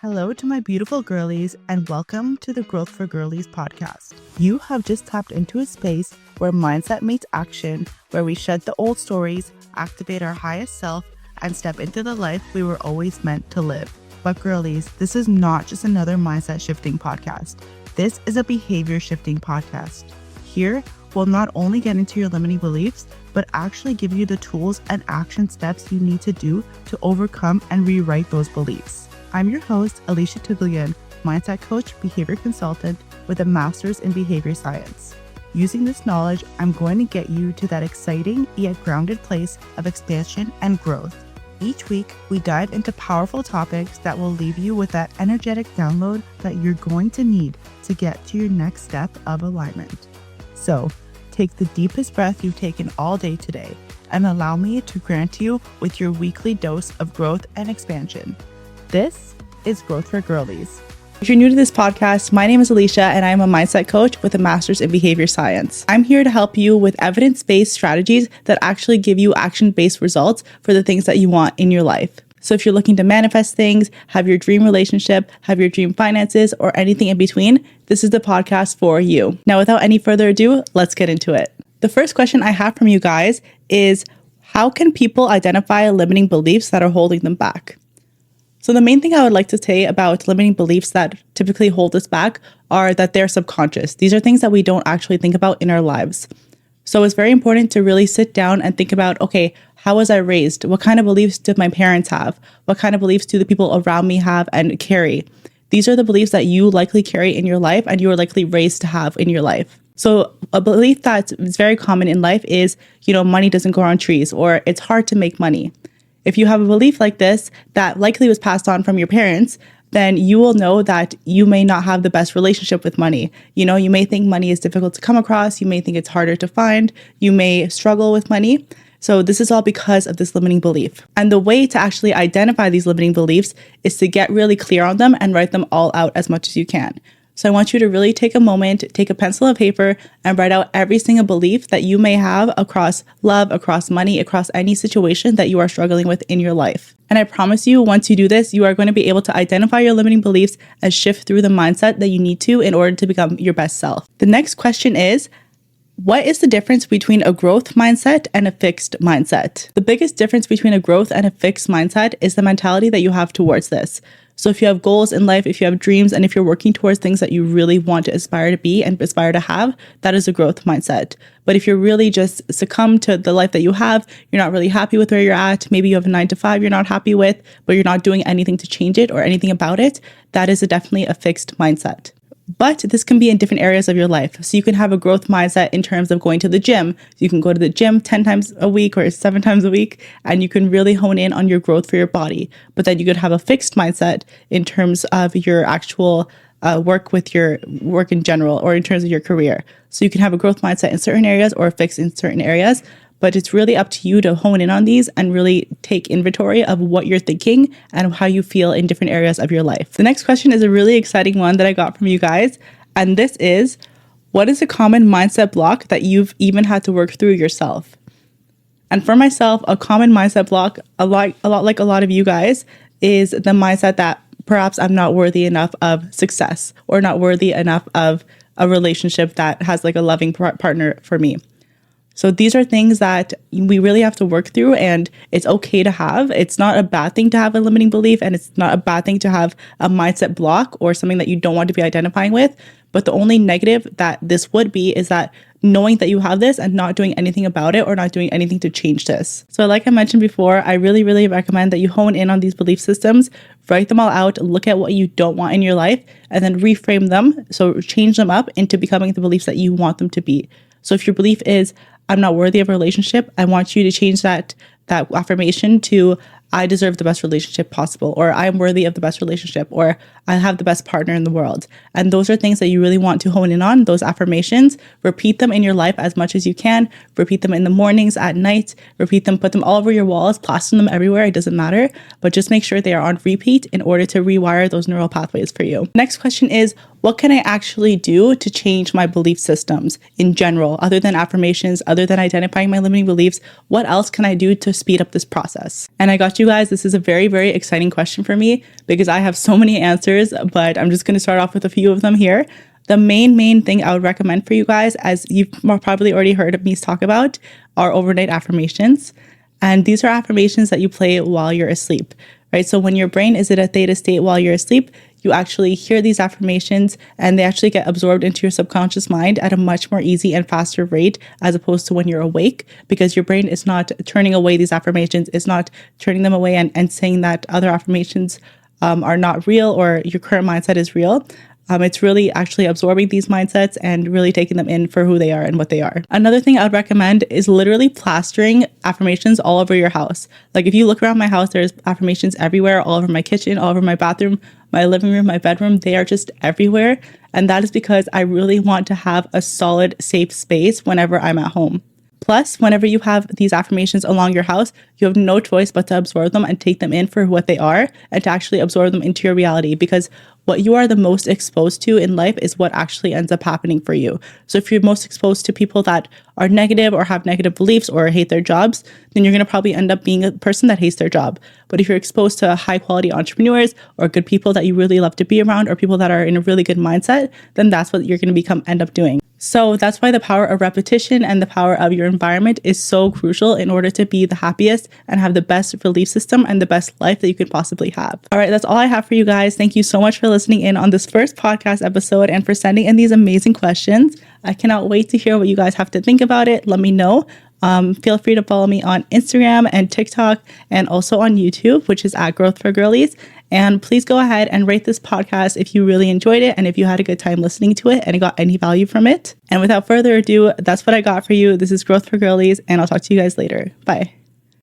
Hello to my beautiful girlies and welcome to the Growth For Girlies podcast. You have just tapped into a space where mindset meets action, where we shed the old stories, activate our highest self, and step into the life we were always meant to live. But girlies, this is not just another mindset shifting podcast. This is a behavior shifting podcast. Here, we'll not only get into your limiting beliefs, but actually give you the tools and action steps you need to do to overcome and rewrite those beliefs. I'm your host, Alicia Tghlian, mindset coach, behavior consultant with a master's in behavior science. Using this knowledge, I'm going to get you to that exciting yet grounded place of expansion and growth. Each week, we dive into powerful topics that will leave you with that energetic download that you're going to need to get to your next step of alignment. So, take the deepest breath you've taken all day today and allow me to grant you with your weekly dose of growth and expansion. This is Growth for Girlies. If you're new to this podcast, my name is Alicia and I'm a mindset coach with a master's in behavior science. I'm here to help you with evidence-based strategies that actually give you action-based results for the things that you want in your life. So if you're looking to manifest things, have your dream relationship, have your dream finances, or anything in between, this is the podcast for you. Now, without any further ado, let's get into it. The first question I have from you guys is, how can people identify limiting beliefs that are holding them back? So the main thing I would like to say about limiting beliefs that typically hold us back are that they're subconscious. These are things that we don't actually think about in our lives. So it's very important to really sit down and think about, okay, how was I raised? What kind of beliefs did my parents have? What kind of beliefs do the people around me have and carry? These are the beliefs that you likely carry in your life and you are likely raised to have in your life. So a belief that is very common in life is, money doesn't grow on trees, or it's hard to make money. If you have a belief like this that likely was passed on from your parents, then you will know that you may not have the best relationship with money. You may think money is difficult to come across. You may think it's harder to find. You may struggle with money. So this is all because of this limiting belief. And the way to actually identify these limiting beliefs is to get really clear on them and write them all out as much as you can. So I want you to really take a moment, take a pencil and paper, and write out every single belief that you may have across love, across money, across any situation that you are struggling with in your life. And I promise you, once you do this, you are going to be able to identify your limiting beliefs and shift through the mindset that you need to in order to become your best self. The next question is, what is the difference between a growth mindset and a fixed mindset? The biggest difference between a growth and a fixed mindset is the mentality that you have towards this. So if you have goals in life, if you have dreams, and if you're working towards things that you really want to aspire to be and aspire to have, that is a growth mindset. But if you're really just succumb to the life that you have, you're not really happy with where you're at, maybe you have a 9-to-5 you're not happy with, but you're not doing anything to change it or anything about it, that is definitely a fixed mindset. But this can be in different areas of your life. So you can have a growth mindset in terms of going to the gym. You can go to the gym 10 times a week or 7 times a week, and you can really hone in on your growth for your body. But then you could have a fixed mindset in terms of your actual work with your work in general, or in terms of your career. So you can have a growth mindset in certain areas or a fixed in certain areas. But it's really up to you to hone in on these and really take inventory of what you're thinking and how you feel in different areas of your life. The next question is a really exciting one that I got from you guys. And this is, what is a common mindset block that you've even had to work through yourself? And for myself, a common mindset block, a lot like a lot of you guys, is the mindset that perhaps I'm not worthy enough of success or not worthy enough of a relationship that has like a loving partner for me. So these are things that we really have to work through, and it's okay to have. It's not a bad thing to have a limiting belief, and it's not a bad thing to have a mindset block or something that you don't want to be identifying with. But the only negative that this would be is that knowing that you have this and not doing anything about it or not doing anything to change this. So like I mentioned before, I really, really recommend that you hone in on these belief systems, write them all out, look at what you don't want in your life, and then reframe them. So change them up into becoming the beliefs that you want them to be. So if your belief is, I'm not worthy of a relationship, I want you to change that affirmation to, I deserve the best relationship possible, or I am worthy of the best relationship, or I have the best partner in the world. And those are things that you really want to hone in on, those affirmations. Repeat them in your life as much as you can. Repeat them in the mornings, at night. Repeat them, put them all over your walls, plaster them everywhere. It doesn't matter, but just make sure they are on repeat in order to rewire those neural pathways for you. Next question is, what can I actually do to change my belief systems in general, other than affirmations, other than identifying my limiting beliefs? What else can I do to speed up this process? And I got you guys, this is a very, very exciting question for me because I have so many answers, but I'm just going to start off with a few of them here. The main thing I would recommend for you guys, as you've probably already heard of me talk about, are overnight affirmations. And these are affirmations that you play while you're asleep, right? So when your brain is in a theta state while you're asleep, you actually hear these affirmations and they actually get absorbed into your subconscious mind at a much more easy and faster rate as opposed to when you're awake, because your brain is not turning away these affirmations, is not turning them away and saying that other affirmations are not real or your current mindset is real. It's really actually absorbing these mindsets and really taking them in for who they are and what they are. Another thing I would recommend is literally plastering affirmations all over your house. Like if you look around my house, there's affirmations everywhere, all over my kitchen, all over my bathroom, my living room, my bedroom. They are just everywhere. And that is because I really want to have a solid, safe space whenever I'm at home. Plus, whenever you have these affirmations along your house, you have no choice but to absorb them and take them in for what they are and to actually absorb them into your reality, because what you are the most exposed to in life is what actually ends up happening for you. So if you're most exposed to people that are negative or have negative beliefs or hate their jobs, then you're going to probably end up being a person that hates their job. But if you're exposed to high quality entrepreneurs or good people that you really love to be around or people that are in a really good mindset, then that's what you're going to end up doing. So that's why the power of repetition and the power of your environment is so crucial in order to be the happiest and have the best belief system and the best life that you could possibly have. All right, that's all I have for you guys. Thank you so much for listening in on this first podcast episode and for sending in these amazing questions. I cannot wait to hear what you guys have to think about it. Let me know. Feel free to follow me on Instagram and TikTok and also on YouTube, which is at Growth For Girlies. And please go ahead and rate this podcast if you really enjoyed it and if you had a good time listening to it and got any value from it. And without further ado, that's what I got for you. This is Growth For Girlies, and I'll talk to you guys later. Bye.